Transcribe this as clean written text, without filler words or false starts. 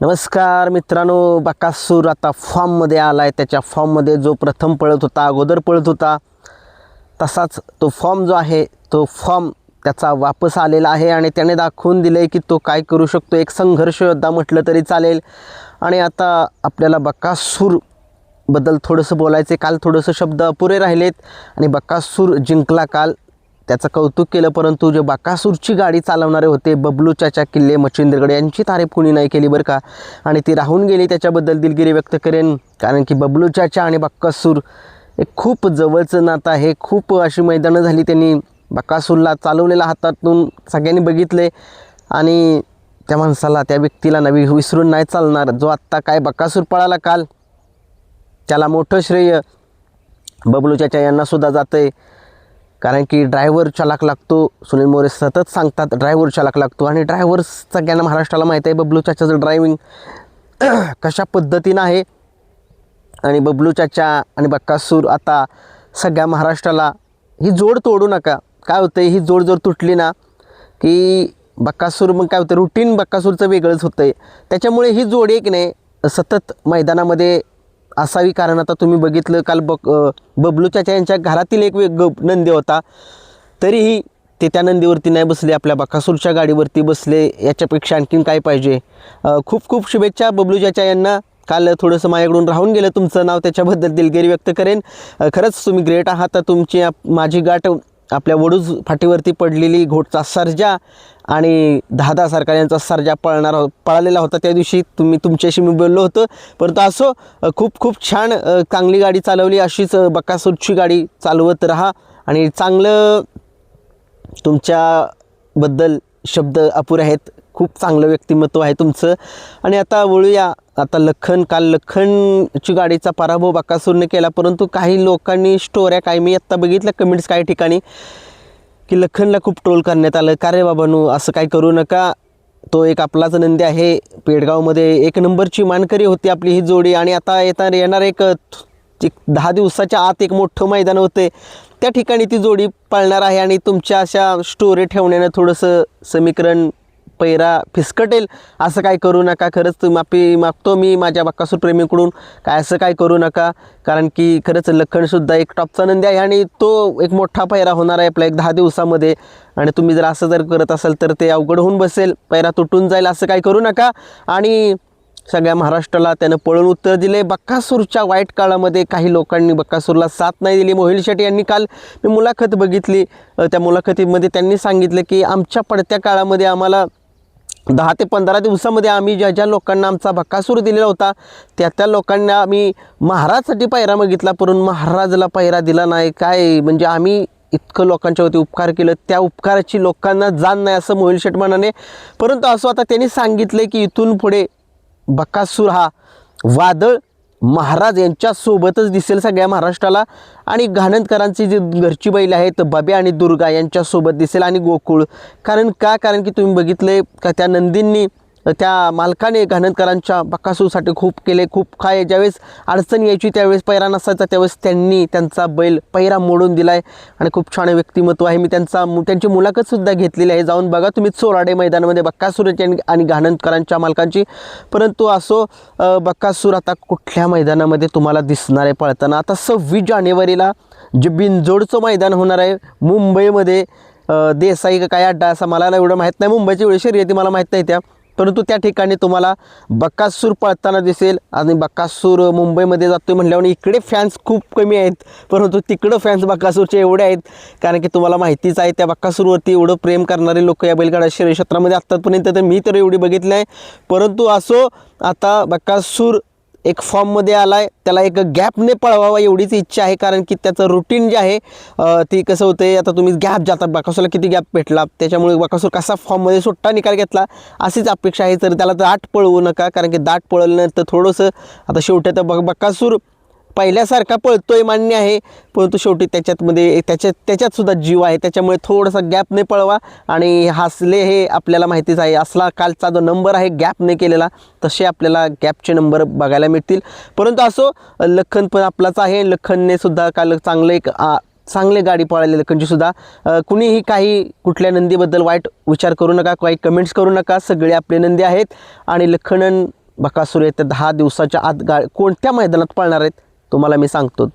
नमस्कार मित्रांनो, बकासूर आता फॉर्ममध्ये आला आहे. त्याच्या फॉर्ममध्ये जो प्रथम पळत होता, अगोदर पळत होता, तसाच तो फॉर्म जो आहे तो फॉर्म त्याचा वापस आलेला आहे आणि त्याने दाखवून दिलं आहे की तो काय करू शकतो. एक संघर्ष योद्धा म्हटलं तरी चालेल. आणि आता आपल्याला बकासूरबद्दल थोडंसं बोलायचं. काल थोडंसं शब्द अपुरे राहिलेत आणि बकासूर जिंकला काल, त्याचं कौतुक केलं. परंतु जे बकासूरची गाडी चालवणारे होते बबलू चाचा किल्ले मच्छिंद्रगड, यांची तारीफ कुणी नाही केली बरं का. आणि ती राहून गेली, त्याच्याबद्दल दिलगिरी व्यक्त करेन. कारण की बबलू चाचा आणि बकासूर एक खूप जवळचं नातं आहे. खूप अशी मैदानं झाली, त्यांनी बकासूरला चालवलेला हातातून सगळ्यांनी बघितले. आणि त्या माणसाला, त्या व्यक्तीला विसरून नाही चालणार. जो आत्ता काय बकासूर पळाला काल, त्याला मोठं श्रेय बबलू चाचा यांनासुद्धा जातं आहे. कारण की ड्रायव्हर चालक लागतो. सुनील मोरे सतत सांगतात ड्रायव्हर चालक लागतो. आणि ड्रायव्हर सगळ्यांना महाराष्ट्राला माहीत आहे बबलू चाचाचं ड्रायव्हिंग कशा पद्धतीनं आहे. आणि बबलू चाचा आणि बकासूर आता सगळ्या महाराष्ट्राला, ही जोड तोडू नका. काय होतं, ही जोड जर तुटली ना की बकासूर, मग काय होतं, रुटीन बकासूरचं वेगळंच होतं आहे. त्याच्यामुळे ही जोड एक नाही सतत मैदानामध्ये असावी. कारण आता तुम्ही बघितलं काल बबलू चाचा यांच्या घरातील एक नंदी होता, तरीही ते त्या नंदीवरती नाही बसले, आपल्या बकासूरच्या गाडीवरती बसले. याच्यापेक्षा आणखीन काय पाहिजे. खूप खूप शुभेच्छा बबलू चाचा यांना. काल थोडंसं माझ्याकडून राहून गेलं तुमचं नाव, त्याच्याबद्दल दिलगिरी व्यक्त करेन. खरंच तुम्ही ग्रेट आहात. तुमची माझी गाठ आपल्या वडूज फाटीवरती पडलेली घोटचा सर्जा आणि दहा सरकारांचा सर्जा पळालेला होता. त्या दिवशी तुमच्याशी मी बोललो होतो. परंतु असो, खूप खूप छान चांगली गाडी चालवली. अशीच बकासूरची गाडी चालवत राहा. आणि चांगलं, तुमच्याबद्दल शब्द अपुरे आहेत. खूप चांगलं व्यक्तिमत्व आहे तुमचं. आणि आता वळूया, आता काल लखनची गाडीचा पराभव बकासूरने केला. परंतु काही लोकांनी स्टोऱ्या, काय मी आत्ता बघितल्या कमेंट्स काही ठिकाणी, की लखनला खूप ट्रोल करण्यात आलं. का रे बाबांनो, असं काय करू नका. तो एक आपलाच नंदी आहे. पेडगावमध्ये एक नंबरची मानकरी होती आपली ही जोडी. आणि आता येणार एक 10 दिवसाच्या आत एक मोठं मैदान होते, त्या ठिकाणी ती जोडी पळणार आहे. आणि तुमच्या अशा स्टोरी ठेवण्यानं थोडंसं समीकरण पैरा फिसकटेल. असं काय करू नका. खरंच माफी मागतो मी माझ्या बकासूर प्रेमीकडून. काय असं काय करू नका. कारण की खरंच लखनसुद्धा एक टॉपचा नंदी आहे आणि तो एक मोठा पैरा होणार आहे आपल्या एक 10 दिवसामध्ये. आणि तुम्ही जर असं करत असाल तर ते अवघड होऊन बसेल, पैरा तुटून जाईल. असं काय करू नका. आणि सगळ्या महाराष्ट्राला त्यानं पळून उत्तर दिले. बकासूरच्या वाईट काळामध्ये काही लोकांनी बकासूरला साथ नाही दिली. मोहिल शेट्टी यांनी काल मी मुलाखत बघितली, त्या मुलाखतीमध्ये त्यांनी सांगितलं की आमच्या पडत्या काळामध्ये आम्हाला 10 ते 15 दिवसामध्ये आम्ही ज्या लोकांना आमचा बकासूर दिलेला होता त्या लोकांना आम्ही महाराजसाठी पैरा मागितला, परंतु महाराजला पैरा दिला नाही. काय म्हणजे आम्ही इतकं लोकांच्यावरती उपकार केलं, त्या उपकाराची लोकांना जाण नाही, असं मोहिल शेट म्हणाले. परंतु असं आता त्यांनी सांगितलं की इथून पुढे बकासूर हा वादळ महाराज यांच्यासोबतच दिसेल सगळ्या महाराष्ट्राला. आणि घाणंदकरांची जी घरची बैल आहेत बाब्या आणि दुर्गा यांच्यासोबत दिसेल. आणि गोकुळ, कारण की तुम्ही बघितले का त्या नंदींनी, त्या मालकाने घाणंदकरांच्या बकासूरसाठी खूप केले, खूप काय. ज्यावेळेस अडचण यायची, त्यावेळेस पैरा नसायचा, त्यावेळेस त्यांनी त्यांचा बैल पैरा मोडून दिला आहे. आणि खूप छान व्यक्तिमत्व आहे. मी त्यांची मुलाखतसुद्धा घेतलेली आहे, जाऊन बघा तुम्ही. चोराडे मैदानामध्ये बकासूरची आणि घाणंदकरांच्या मालकांची. परंतु असो, बकासूर आता कुठल्या मैदानामध्ये तुम्हाला दिसणार आहे पळताना. आता 26 जानेवारीला जे बिनजोडचं मैदान होणार आहे मुंबईमध्ये, देसाई का काय अड्डा, असं मला एवढं माहीत नाही. मुंबईची एवढी शर्यती मला माहीत नाही त्या. परंतु त्या ठिकाणी तुम्हाला बकासूर पळताना दिसेल. आणि बकासूर मुंबईमध्ये जातो म्हटल्यावर इकडे फॅन्स खूप कमी आहेत, परंतु तिकडं फॅन्स बकासूरचे एवढे आहेत. कारण की तुम्हाला माहितीच आहे त्या बकासूरवरती एवढं प्रेम करणारे लोक या बैलगाडा शर्यत क्षेत्रामध्ये आत्तापर्यंत तर मी तर एवढी बघितलं आहे. परंतु असो, आता बकासूर एक फॉर्ममध्ये आला आहे, त्याला एक गॅपने पळवावा एवढीच इच्छा आहे. कारण की त्याचं रुटीन जे आहे ती कसं होतं आहे, आता तुम्ही गॅप जातात, बकासूरला किती गॅप भेटला, त्याच्यामुळे बकासूर कसा फॉर्ममध्ये सुट्टा निकाल घेतला अशीच अपेक्षा आहे. तर त्याला दाट पळवू नका. कारण की दाट पळवल्यानंतर थोडंसं, आता शेवटी तर बकासूर पहिल्यासारखा पळतोय मान्य आहे, परंतु शेवटी त्याच्यातसुद्धा जीव आहे. त्याच्यामुळे थोडासा गॅपने पळवा. आणि हासले हे आपल्याला माहितीच आहे, असला कालचा जो नंबर आहे गॅपने केलेला, तसे आपल्याला गॅपचे नंबर बघायला मिळतील. परंतु असो, लखन पण आपलाच आहे. लखनने सुद्धा काल चांगले गाडी पळाली लखनचीसुद्धा. कुणीही कुठल्या नंदीबद्दल वाईट विचार करू नका, काही कमेंट्स करू नका. सगळे आपले नंदी आहेत. आणि लखन बकासूर येत्या 10 दिवसाच्या आत कोणत्या मैदानात पळणार आहेत तुम्हाला मी सांगतो.